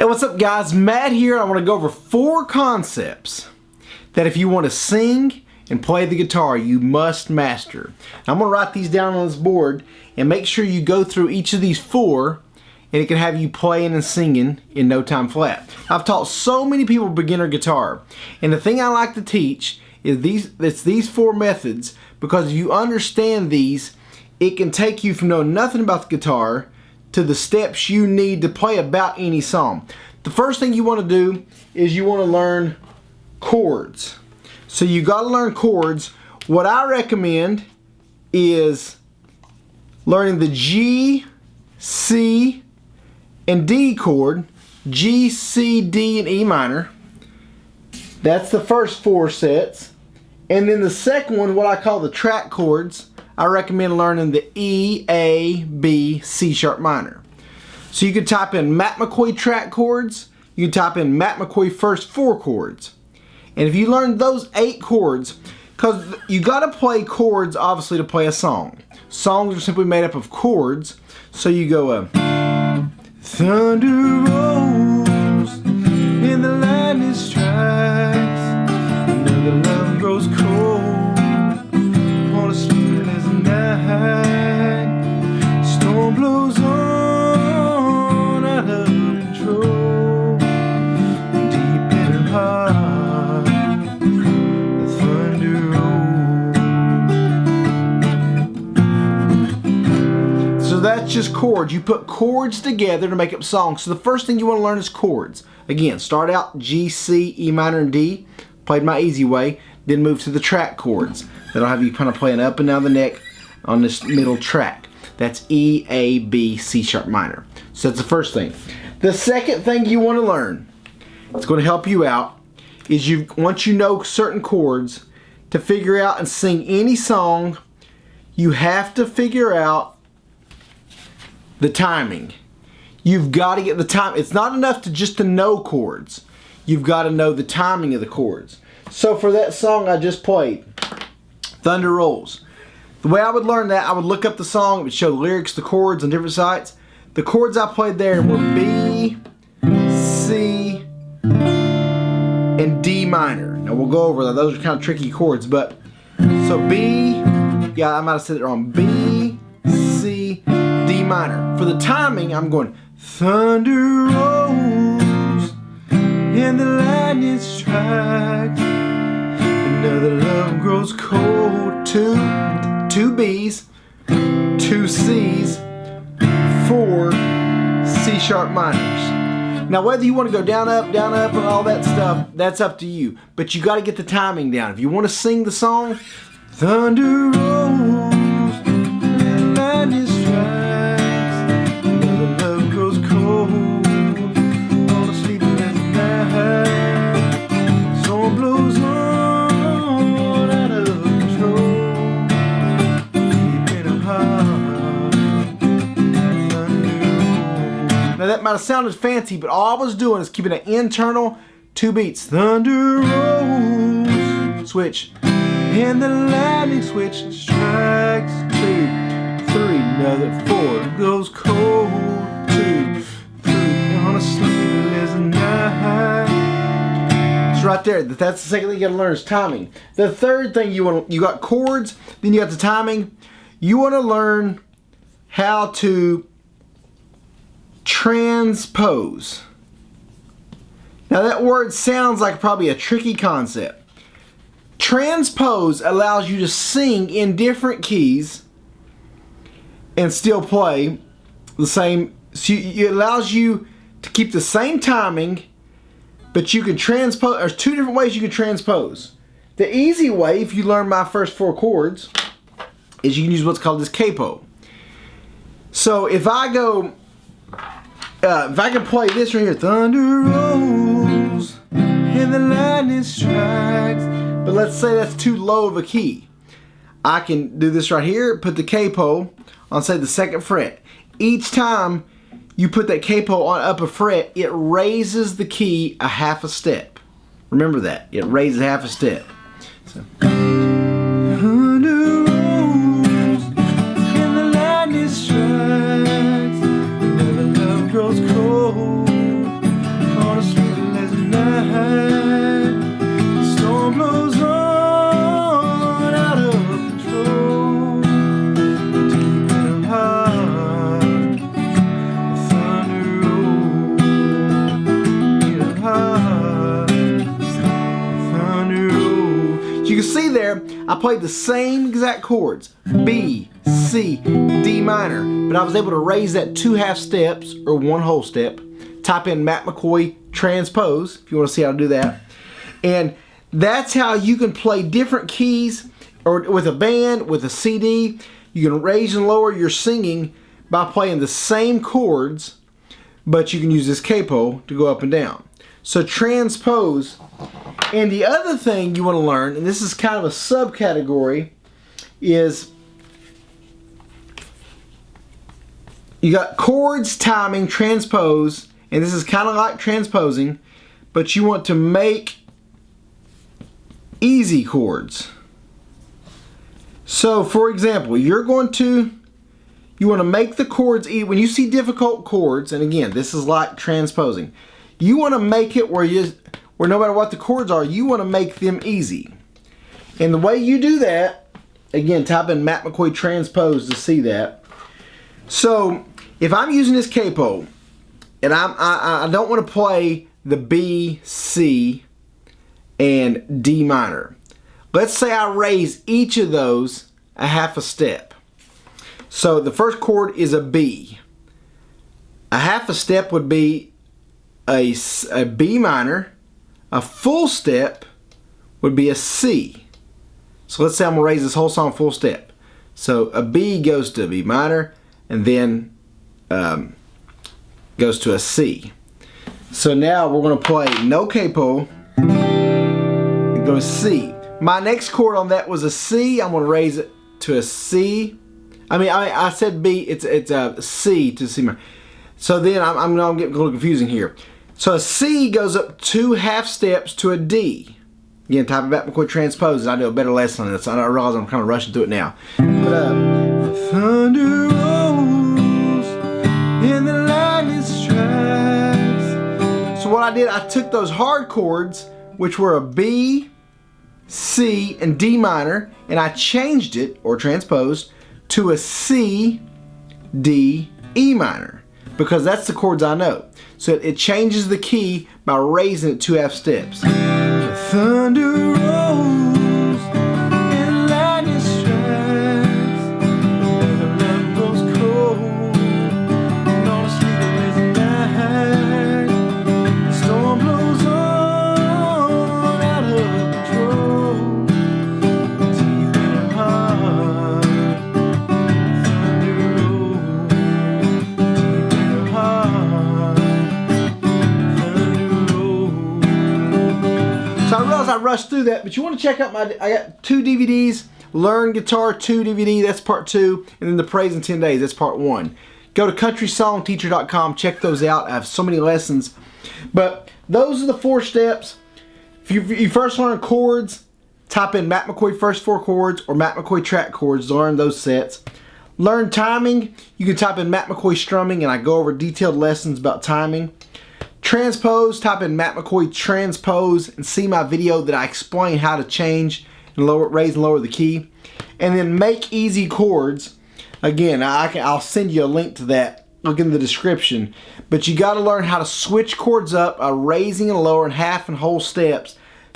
Hey, what's up guys? Matt here. I want to go over 4 concepts that if you want to sing and play the guitar, you must master. I'm going to write these down on this board and make sure you go through each of these 4 and it can have you playing and singing in no time flat. I've taught so many people beginner guitar, and the thing I like to teach is these 4 methods, because if you understand these, it can take you from knowing nothing about the guitar to the steps you need to play about any song. The first thing you want to do is you want to learn chords. So you got to learn chords. What I recommend is learning the G, C, and D chord. G, C, D, and E minor. That's the first 4 sets. And then the second one, what I call the track chords, I recommend learning the E, A, B, C sharp minor. So you could type in Matt McCoy track chords, you can type in Matt McCoy first 4 chords. And if you learn those 8 chords, because you got to play chords obviously to play a song. Songs are simply made up of chords. So you go thunder rolls and the lightning strikes, another love grows cold on a sleepless night, storm blows on out of control, deep in her heart the thunder rolls. So that's just chords. You put chords together to make up songs. So the first thing you want to learn is chords. Again, start out G, C, E minor, and D. Played my easy way. Then move to the track chords. That'll have you kind of playing up and down the neck on this middle track. That's E, A, B, C sharp minor. So that's the first thing. The second thing you want to learn, it's going to help you out, is once you know certain chords, to figure out and sing any song, you have to figure out the timing. You've got to get the time. It's not enough to know chords. You've got to know the timing of the chords. So for that song I just played, Thunder Rolls, the way I would learn that, I would look up the song, it would show the lyrics, the chords on different sites. The chords I played there were B, C, and D minor. Now we'll go over that. Those are kind of tricky chords, but so B, yeah, I might have said it wrong. B, C, D minor. For the timing, I'm going thunder rolls and the lightning strikes, another love grows cold. 2 B's, 2 C's, 4 C sharp minors. Now whether you want to go down up, and all that stuff, that's up to you. But you got to get the timing down. If you want to sing the song, thunder rolls and lightning strikes, another love grows cold on a sleepless night, storm blows on out of control, deep in her heart, thunder. Now that might have sounded fancy, but all I was doing is keeping an internal 2 beats. Thunder rolls, switch, and the lightning switch strikes, 2, 3, another 4 goes cold, 2, 3, on a sleepless night. It's right there. That's the second thing you gotta learn is timing. The third thing you got chords, then you got the timing. You want to learn how to transpose. Now that word sounds like probably a tricky concept. Transpose allows you to sing in different keys and still play the same. So it allows you to keep the same timing, but you can transpose. There's 2 different ways you can transpose. The easy way, if you learn my first 4 chords, is you can use what's called this capo. So if I go, if I can play this right here, thunder rolls and the lightning strikes, but let's say that's too low of a key. I can do this right here, put the capo on, say, the 2nd fret. Each time you put that capo on up a fret, it raises the key a half a step. Remember that. It raises half a step. So. Thunder rolls and the lightning strikes, another love grows cold played the same exact chords, B, C, D minor, but I was able to raise that 2 half steps or 1 whole step. Type in Matt McCoy Transpose if you want to see how to do that. And that's how you can play different keys, or with a band, with a CD. You can raise and lower your singing by playing the same chords, but you can use this capo to go up and down. So transpose. And the other thing you want to learn, and this is kind of a subcategory, is you got chords, timing, transpose, and this is kind of like transposing, but you want to make easy chords. So for example, you want to make the chords easy. When you see difficult chords, and again, this is like transposing, you want to make it where no matter what the chords are, you want to make them easy. And the way you do that, again, type in Matt McCoy Transpose to see that. So if I'm using this capo and I don't want to play the B, C, and D minor. Let's say I raise each of those a half a step. So the first chord is a B. A half a step would be a B minor. A full step would be a C. So let's say I'm going to raise this whole song full step. So a B goes to a B minor and then goes to a C. So now we're going to play no capo. It goes C. My next chord on that was a C. I'm going to raise it to a C. I said B. It's a C to C minor. So then I'm getting a little confusing here. So a C goes up 2 half steps to a D. Again, type about McCoy Transposes. I do a better lesson on this. I realize I'm kind of rushing through it now. But thunder rolls and the lightning strikes. So what I did, I took those hard chords, which were a B, C, and D minor, and I changed it, or transposed, to a C, D, E minor, because that's the chords I know. So it changes the key by raising it 2 half steps. The thunder rolls and lightning strikes, the land goes cold and all the sleepless night. The storm blows on out of control, deep in her heart. Thunder rolls deep in her heart. So I realize I rushed through that, but you want to check out I got 2 DVDs, Learn Guitar 2 DVD, that's part 2, and then the Praise in 10 Days, that's part 1. Go to CountrySongTeacher.com, check those out. I have so many lessons. But those are the 4 steps. If you first learn chords, type in Matt McCoy first 4 chords or Matt McCoy track chords to learn those sets. Learn timing, you can type in Matt McCoy strumming, and I go over detailed lessons about timing. Transpose, type in Matt McCoy Transpose and see my video that I explain how to change and raise and lower the key. And then make easy chords. Again, I'll send you a link to that. Look in the description. But you got to learn how to switch chords up, raising and lowering half and whole steps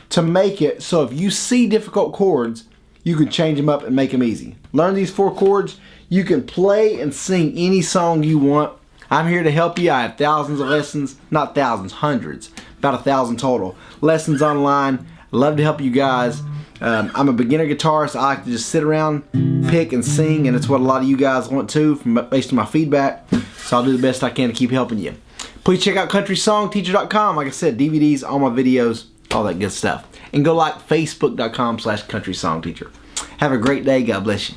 to make it so if you see difficult chords, you can change them up and make them easy. Learn these 4 chords. You can play and sing any song you want. I'm here to help you. I have thousands of lessons, not thousands, hundreds, about 1,000 total lessons online. I love to help you guys. I'm a beginner guitarist. I like to just sit around, pick and sing, and it's what a lot of you guys want to, based on my feedback. So I'll do the best I can to keep helping you. Please check out CountrySongTeacher.com. Like I said, DVDs, all my videos, all that good stuff. And go like Facebook.com/CountrySongTeacher. Have a great day. God bless you.